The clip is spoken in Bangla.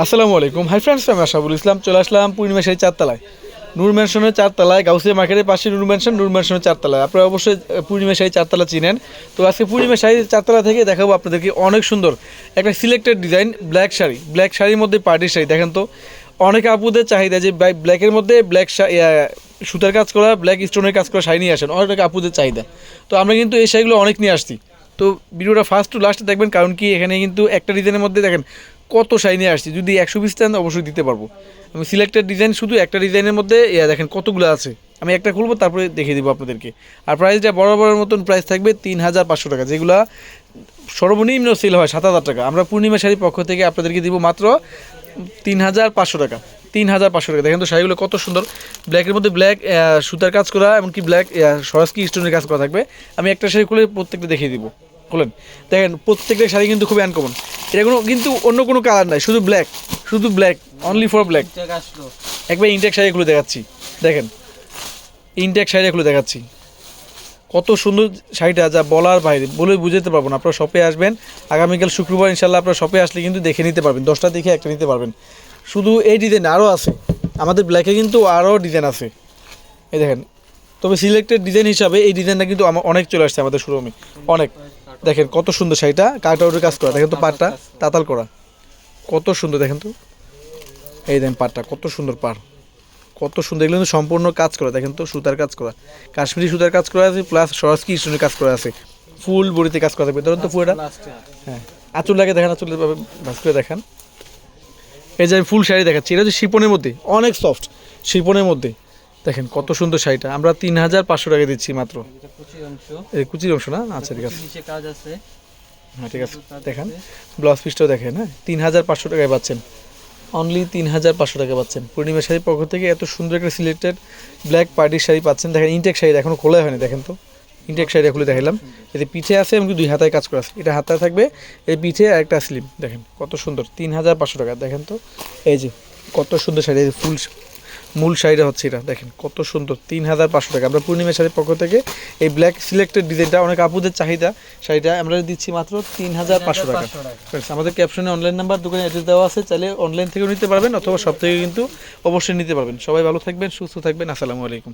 আসসালামু আলাইকুম। হাই ফ্রেন্ডস, আমি আশাফুল ইসলাম। চলে আসলাম পূর্ণিমা শাড়ি চারতলায়, নূর ম্যানশনের চারতলায়, গাউসিয়া মার্কেটের পাশে নূর ম্যানশনের চারতলায়। আপনারা অবশ্যই পূর্ণিমা শাড়ি চারতলা চিনেন। তো আজকে পূর্ণিমা শাড়ি চারতলা থেকে দেখাবো আপনাদেরকে অনেক সুন্দর একটা সিলেক্টেড ডিজাইন ব্ল্যাক শাড়ির মধ্যে পার্টি শাড়ি। দেখেন তো অনেক আপুদের চাহিদা যে ব্ল্যাকের মধ্যে ব্ল্যাক সুতার কাজ করা, ব্ল্যাক স্টোনের কাজ করা শাড়ি নিয়ে আসেন, অনেক আপুদের চাহিদা। তো আমরা কিন্তু এই শাড়িগুলো অনেক নিয়ে আসছি। তো ভিডিওটা ফার্স্ট টু লাস্ট দেখবেন, কারণ কি এখানে কিন্তু একটা ডিজাইনের মধ্যে দেখেন কত শাড়ি নিয়ে আসছি। যদি 100 পিস চান অবশ্যই দিতে পারবো। আমি সিলেক্টেড ডিজাইন, শুধু একটা ডিজাইনের মধ্যে দেখেন কতগুলো আছে। আমি একটা খুলবো, তারপরে দেখিয়ে দেবো আপনাদেরকে। আর প্রাইসটা বরাবরের মতন প্রাইস থাকবে 3500 টাকা, যেগুলো সর্বনিম্ন সেল হয় 7000 টাকা। আমরা পূর্ণিমা শাড়ির পক্ষ থেকে আপনাদেরকে দিব মাত্র 3500 টাকা। 3500 টাকা। দেখেন তো শাড়িগুলো কত সুন্দর, ব্ল্যাকের মধ্যে ব্ল্যাক সুতার কাজ করা, এমনকি ব্ল্যাক সরাসকি স্টোনের কাজ করা থাকবে। আমি একটা শাড়ি খুলে প্রত্যেকটা দেখিয়ে দিব। খুলেন, দেখেন প্রত্যেকটা শাড়ি কিন্তু খুবই আনকমন। এটা কিন্তু অন্য কোনো কালার নাই, শুধু ব্ল্যাক, অনলি ফর ব্ল্যাক। একবার ইনটেক শাড়িগুলো দেখাচ্ছি, দেখেন ইনটেক শাড়িগুলো দেখাচ্ছি কত সুন্দর শাড়িটা, যা বলার বাইরে, বলে বুঝাতে পারবো না। আপনারা শপে আসবেন আগামীকাল শুক্রবার, ইনশাল্লাহ আপনারা শপে আসলে কিন্তু দেখে নিতে পারবেন, 10টা দেখে একটা নিতে পারবেন। শুধু এই ডিজাইন আরও আছে, আমাদের ব্ল্যাকে কিন্তু আরও ডিজাইন আছে, এই দেখেন। তবে সিলেক্টেড ডিজাইন হিসাবে এই ডিজাইনটা কিন্তু অনেক চলে আসছে আমাদের শোরুমে, অনেক। দেখেন কত সুন্দর শাড়িটা, কাটআউটের কাজ করা, দেখেন তো পাড়টা তাতাল করা, কত সুন্দর। দেখেন তো এই দেখেন পাড়টা কত সুন্দর, কত সুন্দর। এগুলো কিন্তু সম্পূর্ণ কাজ করা, দেখেন তো সুতার কাজ করা, কাশ্মীরি সুতার কাজ করা আছে, প্লাস সরাসকি স্টোনের কাজ করা আছে, ফুল বড়িতে কাজ করা থাকবে। ধরুন তো পুরোটা, হ্যাঁ আঁচলটাকে দেখেন, আঁচলের ভাস করে দেখান। এই যে আমি ফুল শাড়ি দেখাচ্ছি, এটা হচ্ছে শিপনের মধ্যে, অনেক সফট শিপনের মধ্যে। দেখেন কত সুন্দর শাড়িটা, আমরা 3500 টাকা দিচ্ছি মাত্র। এই কুচির অংশ না, আচ্ছা ঠিক আছে, হ্যাঁ ঠিক আছে। দেখেন ব্লাউজ পিসটাও দেখেন, হ্যাঁ 3500 টাকায় পাচ্ছেন, অনলি 3500 টাকা পাচ্ছেন। পূর্ণিমা শাড়ির পক্ষ থেকে এত সুন্দর একটা সিলেক্টেড ব্ল্যাক পার্টির শাড়ি পাচ্ছেন। দেখেন ইনটেক শাড়ি এখনও খোলা হয়নি, দেখেন তো ইনটেক শাড়িটা খুলে দেখালাম। এতে পিঠে আছে, এমনকি 2 হাতায় কাজ করা আছে, এটা হাতায় থাকবে, এই পিঠে আর একটা স্লিম। দেখেন কত সুন্দর, 3500 টাকা। দেখেন তো এই যে কত সুন্দর শাড়ি, ফুল মূল শাড়িটা হচ্ছে এটা, দেখেন কত সুন্দর, 3500 টাকা। আমরা পূর্ণিমা শাড়ির পক্ষ থেকে এই ব্ল্যাক সিলেক্টেড ডিজাইনটা, অনেক আপুদের চাহিদা শাড়িটা, আমরা দিচ্ছি মাত্র 3500 টাকা। আমাদের ক্যাপশনে অনলাইন নাম্বার, দোকানে অ্যাড্রেস দেওয়া আছে, চাইলে অনলাইন থেকেও নিতে পারবেন অথবা সব থেকে কিন্তু অবশ্যই নিতে পারবেন। সবাই ভালো থাকবেন, সুস্থ থাকবেন। আসসালামু আলাইকুম।